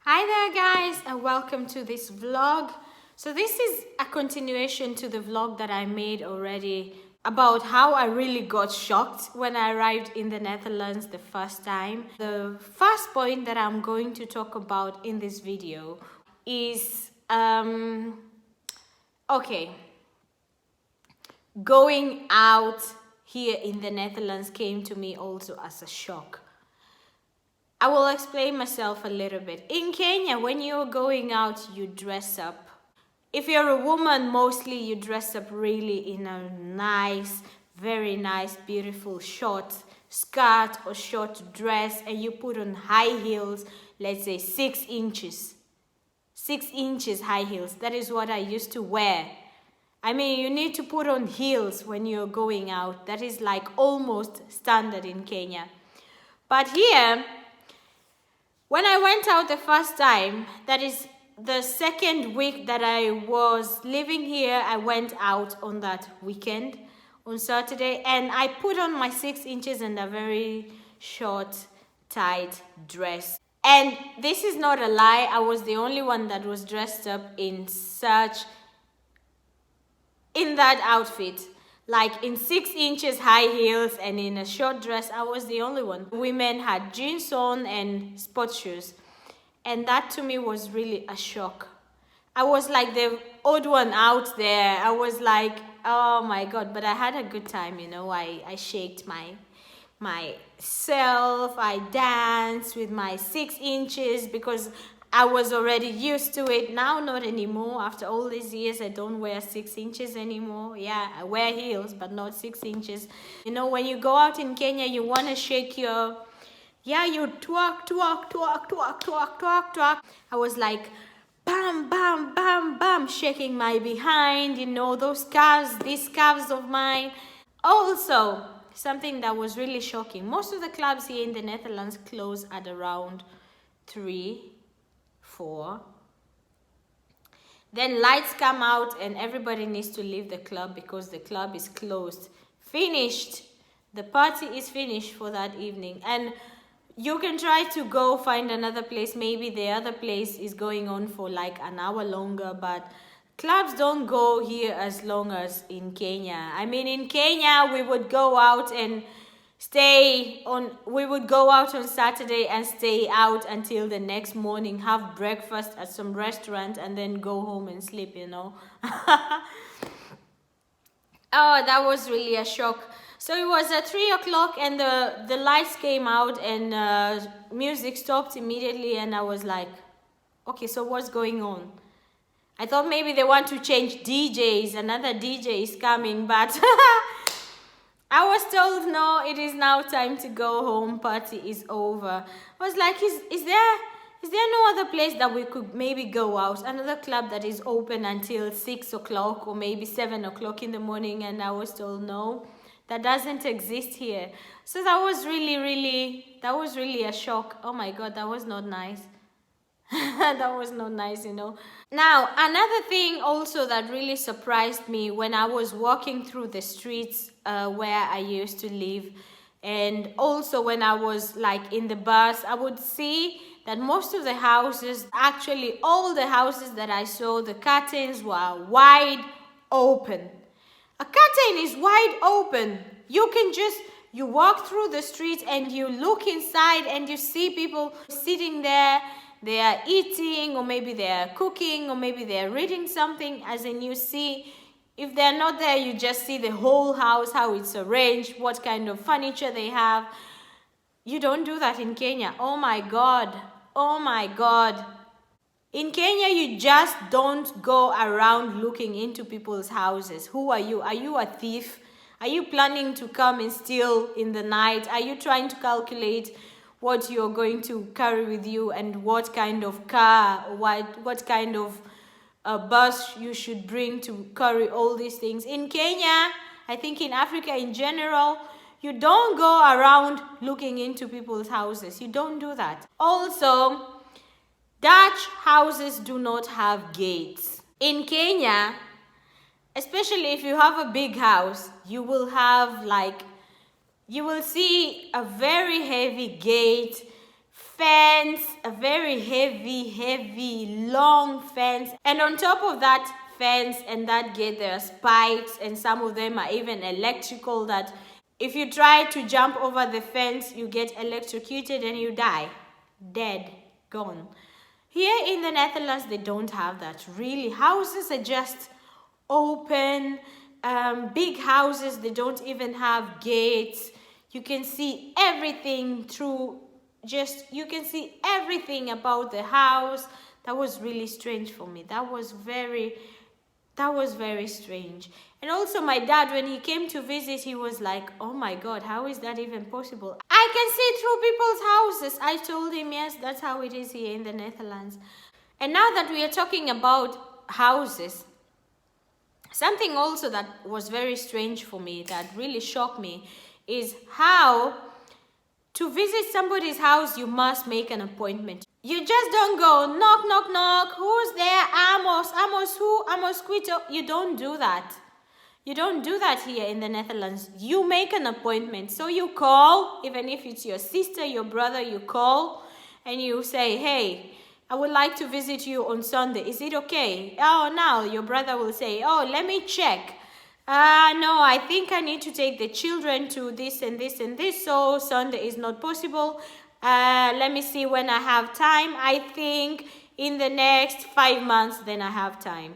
Hi there guys, and welcome to this vlog. So this is a continuation to the vlog that I made already about how I really got shocked when I arrived in the Netherlands the first time. The first point that I'm going to talk about in this video is going out here in the Netherlands came to me also as a shock. I will explain myself a little bit. In Kenya, when you're going out, you dress up. If you're a woman, mostly you dress up really in a nice, very nice, beautiful short skirt or short dress, and you put on high heels, let's say 6 inches. 6 inches high heels. That is what I used to wear. I mean, you need to put on heels when you're going out. That is like almost standard in Kenya. But here, when I went out the first time, that is the second week that I was living here, I went out on that weekend, on Saturday, and I put on my 6 inches and a very short, tight dress. And this is not a lie, I was the only one that was dressed up in that outfit. Like in 6 inches high heels and in a short dress, I was the only one. Women had jeans on and sports shoes. And that to me was really a shock. I was like the odd one out there. I was like, oh my God, but I had a good time, you know. I shaked myself, I danced with my 6 inches because I was already used to it. Now not anymore. After all these years, I don't wear 6 inches anymore. Yeah, I wear heels, but not 6 inches. You know, when you go out in Kenya, you want to shake you twerk, twerk, twerk, twerk, twerk, twerk, twerk. I was like, bam, bam, bam, bam, shaking my behind, you know, these calves of mine. Also, something that was really shocking. Most of the clubs here in the Netherlands close at around 3, 4. Then lights come out and everybody needs to leave the club because the club is closed. Finished. The party is finished for that evening. And you can try to go find another place. Maybe the other place is going on for like an hour longer, but clubs don't go here as long as in Kenya. I mean, in Kenya, we would go out on Saturday and stay out until the next morning, have breakfast at some restaurant, and then go home and sleep, you know. Oh, that was really a shock. So it was at 3 o'clock and the lights came out and music stopped immediately, and I was like, okay, so what's going on? I thought maybe they want to change DJs, another DJ is coming, but I was told, no, it is now time to go home, party is over. I was like, is there no other place that we could maybe go out? Another club that is open until 6 o'clock or maybe 7 o'clock in the morning? And I was told, no, that doesn't exist here. So that was really a shock. Oh my God, that was not nice. That was not nice, you know. Now, another thing also that really surprised me when I was walking through the streets where I used to live, and also when I was like in the bus, I would see that most of the houses, actually all the houses that I saw, the curtains were wide open. A curtain is wide open. You walk through the street and you look inside and you see people sitting there. They are eating, or maybe they are cooking, or maybe they are reading something. As in, you see, if they're not there, you just see the whole house, how it's arranged, what kind of furniture they have. You don't do that in Kenya. Oh my God. Oh my God. In Kenya, you just don't go around looking into people's houses. Who are you? Are you a thief? Are you planning to come and steal in the night? Are you trying to calculate what you're going to carry with you and what kind of car, what kind of bus you should bring to carry all these things? In Kenya, I think in Africa in general, you don't go around looking into people's houses. You don't do that. Also, Dutch houses do not have gates. In Kenya, especially if you have a big house, you will see a very heavy gate fence, a very heavy, long fence. And on top of that fence and that gate, there are spikes, and some of them are even electrical, that if you try to jump over the fence, you get electrocuted and you die. Dead. Gone. Here in the Netherlands, they don't have that. Really, houses are just open, big houses. They don't even have gates. You can see everything through, you can see everything about the house. That was really strange for me. That was very strange. And also my dad, when he came to visit, he was like, oh my God, how is that even possible? I can see through people's houses. I told him, yes, that's how it is here in the Netherlands. And now that we are talking about houses, something also that was very strange for me, that really shocked me, is how to visit somebody's house, you must make an appointment. You just don't go knock, knock, knock. Who's there? Amos. Amos who? Amos Quito. You don't do that. You don't do that here in the Netherlands. You make an appointment. So you call, even if it's your sister, your brother, you call and you say, hey, I would like to visit you on Sunday. Is it okay? Oh, now your brother will say, oh, let me check. No, I think I need to take the children to this and this and this, so Sunday is not possible. Let me see when I have time. I think in the next 5 months, then I have time.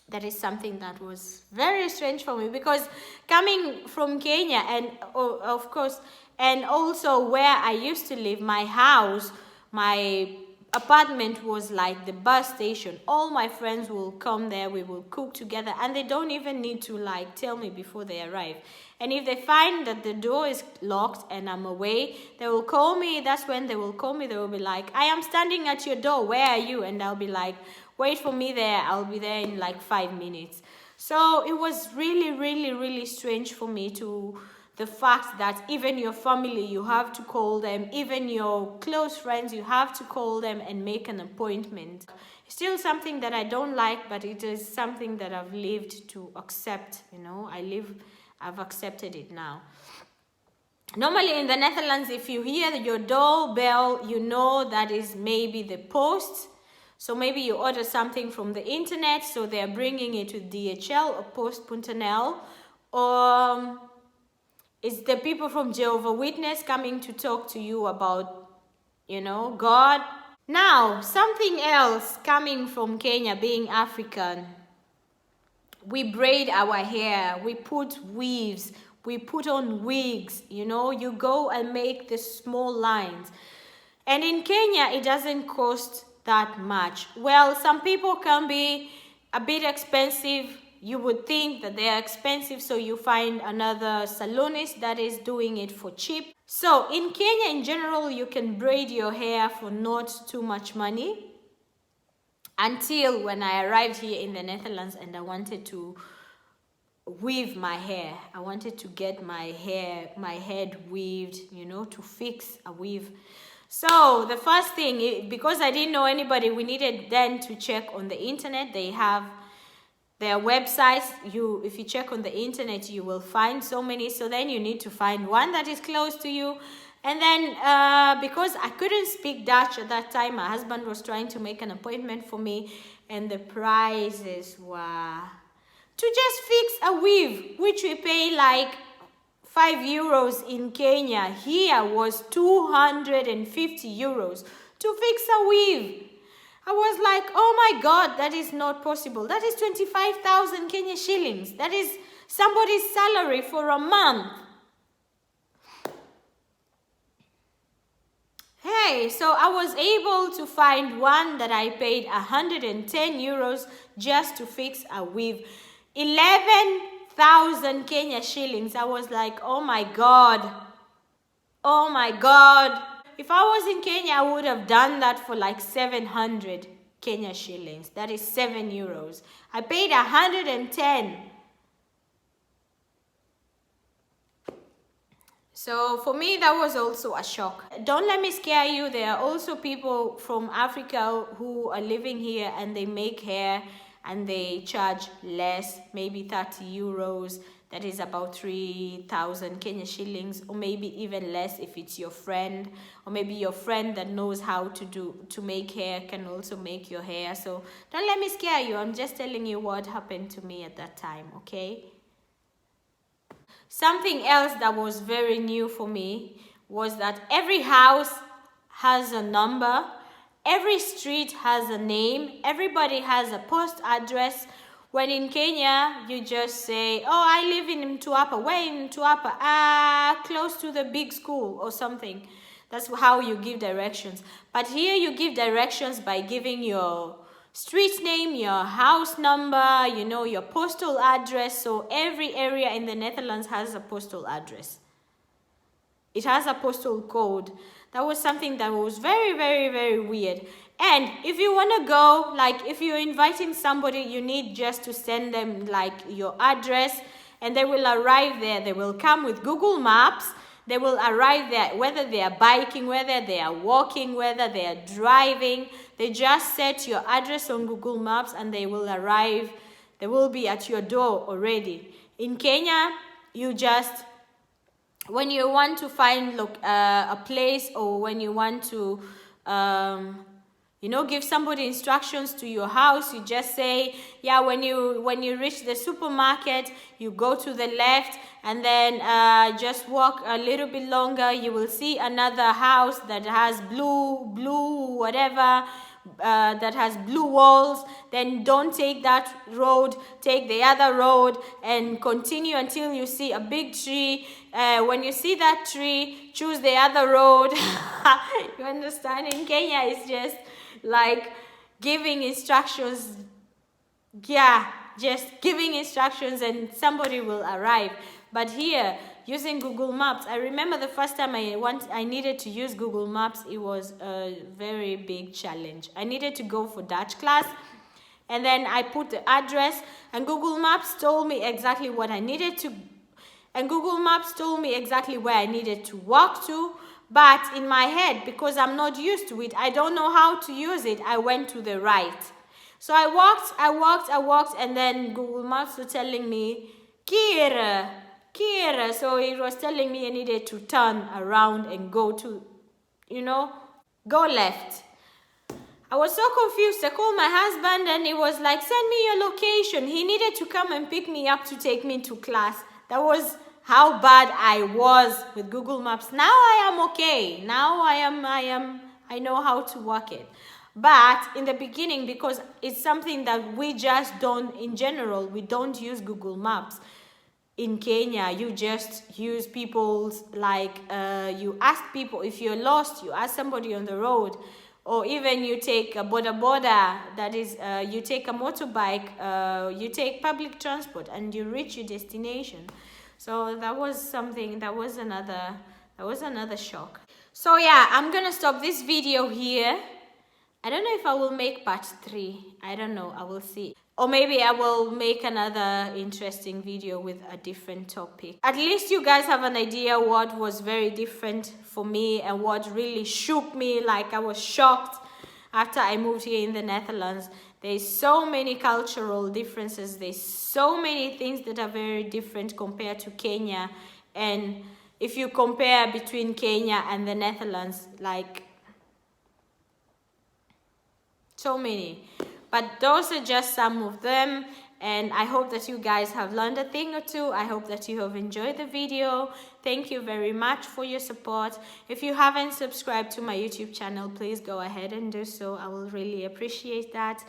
That is something that was very strange for me, because coming from Kenya, and of course, and also where I used to live, my house, my apartment was like the bus station. All my friends will come there, we will cook together, and they don't even need to like tell me before they arrive. And if they find that the door is locked and I'm away, they will call me. That's when they will call me. They will be like, I am standing at your door, where are you? And I'll be like, wait for me there, I'll be there in like 5 minutes. So it was really strange for me, to the fact that even your family, you have to call them, even your close friends, you have to call them and make an appointment. Still something that I don't like, but it is something that I've lived to accept, you know. I've accepted it now. Normally in the Netherlands, if you hear your doorbell, you know that is maybe the post. So maybe you order something from the internet, so they're bringing it to DHL or Post.nl, or it's the people from Jehovah's Witness coming to talk to you about, you know, God. Now, something else coming from Kenya, being African. We braid our hair, we put weaves, we put on wigs, you know, you go and make the small lines. And in Kenya, it doesn't cost that much. Well, some people can be a bit expensive. You would think that they are expensive, so you find another salonist that is doing it for cheap. So in Kenya in general, you can braid your hair for not too much money. Until when I arrived here in the Netherlands and I wanted to weave my hair. I wanted to get my head weaved, you know, to fix a weave. So the first thing, because I didn't know anybody, we needed then to check on the internet. They have their websites. If you check on the internet, you will find so many. So then you need to find one that is close to you. And then because I couldn't speak Dutch at that time, my husband was trying to make an appointment for me, and the prices were to just fix a weave, which we pay like 5 euros in Kenya. Here was 250 euros to fix a weave. I was like, oh my God, that is not possible. That is 25,000 Kenya shillings. That is somebody's salary for a month. Hey, so I was able to find one that I paid 110 euros just to fix a weave. 11,000 Kenya shillings. I was like, oh my God. Oh my God. If I was in Kenya, I would have done that for like 700 Kenya shillings. That is 7 euros. I paid 110. So for me, that was also a shock. Don't let me scare you. There are also people from Africa who are living here and they make hair and they charge less, maybe 30 euros. that is about 3,000 Kenya shillings, or maybe even less if it's your friend, or maybe your friend that knows how to make hair can also make your hair. So don't let me scare you. I'm just telling you what happened to me at that time, okay? Something else that was very new for me was that every house has a number, every street has a name, everybody has a post address. When in Kenya, you just say, oh, I live in Mtwapa. Where in Mtwapa? Close to the big school or something. That's how you give directions. But here you give directions by giving your street name, your house number, you know, your postal address. So every area in the Netherlands has a postal address. It has a postal code. That was something that was very, very, very weird. And if you want to go, like if you're inviting somebody, you need just to send them like your address and they will arrive there. They will come with Google Maps. They will arrive there, whether they are biking, whether they are walking, whether they are driving. They just set your address on Google Maps and they will arrive. They will be at your door already. In Kenya, you just, when you want to find a place, or when you want to, you know, give somebody instructions to your house, you just say, yeah, when you reach the supermarket, you go to the left and then just walk a little bit longer. You will see another house that has blue, whatever, that has blue walls. Then don't take that road, take the other road and continue until you see a big tree. When you see that tree, choose the other road. You understand? In Kenya, it's just like giving instructions. Yeah, just giving instructions and somebody will arrive. But here, using Google Maps, I remember the first time I needed to use Google Maps, it was a very big challenge. I needed to go for Dutch class, and then I put the address, and Google Maps told me exactly what I needed to, and Google Maps told me exactly where I needed to walk to. But in my head, because I'm not used to it, I don't know how to use it, I went to the right. So I walked, and then Google Maps was telling me, Kira. So it was telling me I needed to turn around and go to, you know, go left. I was so confused. I called my husband and he was like, send me your location. He needed to come and pick me up to take me to class. That was how bad I was with Google Maps. Now I am okay. Now I know how to work it. But in the beginning, because it's something that we just don't, in general, we don't use Google Maps. In Kenya, you just use people's, like, you ask people, if you're lost, you ask somebody on the road, or even you take a boda, that is, you take a motorbike, you take public transport, and you reach your destination. So that was something, that was another shock. So yeah, I'm gonna stop this video here. I don't know if I will make part 3. I don't know, I will see. Or maybe I will make another interesting video with a different topic. At least you guys have an idea what was very different for me and what really shook me. Like, I was shocked after I moved here in the Netherlands. There's so many cultural differences. There's so many things that are very different compared to Kenya. And if you compare between Kenya and the Netherlands, like, so many. But those are just some of them, and I hope that you guys have learned a thing or two. I hope that you have enjoyed the video. Thank you very much for your support. If you haven't subscribed to my YouTube channel, please go ahead and do so. I will really appreciate that.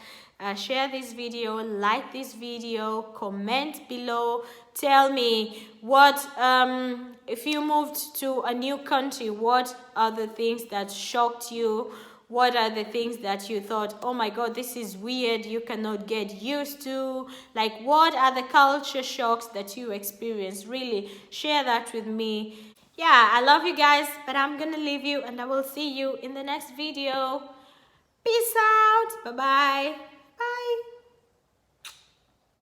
Share this video, like this video, comment below. Tell me what, if you moved to a new country, what are the things that shocked you? What are the things that you thought, oh my God, this is weird, you cannot get used to? Like, what are the culture shocks that you experienced? Really, share that with me. Yeah, I love you guys, but I'm gonna leave you and I will see you in the next video. Peace out. Bye-bye.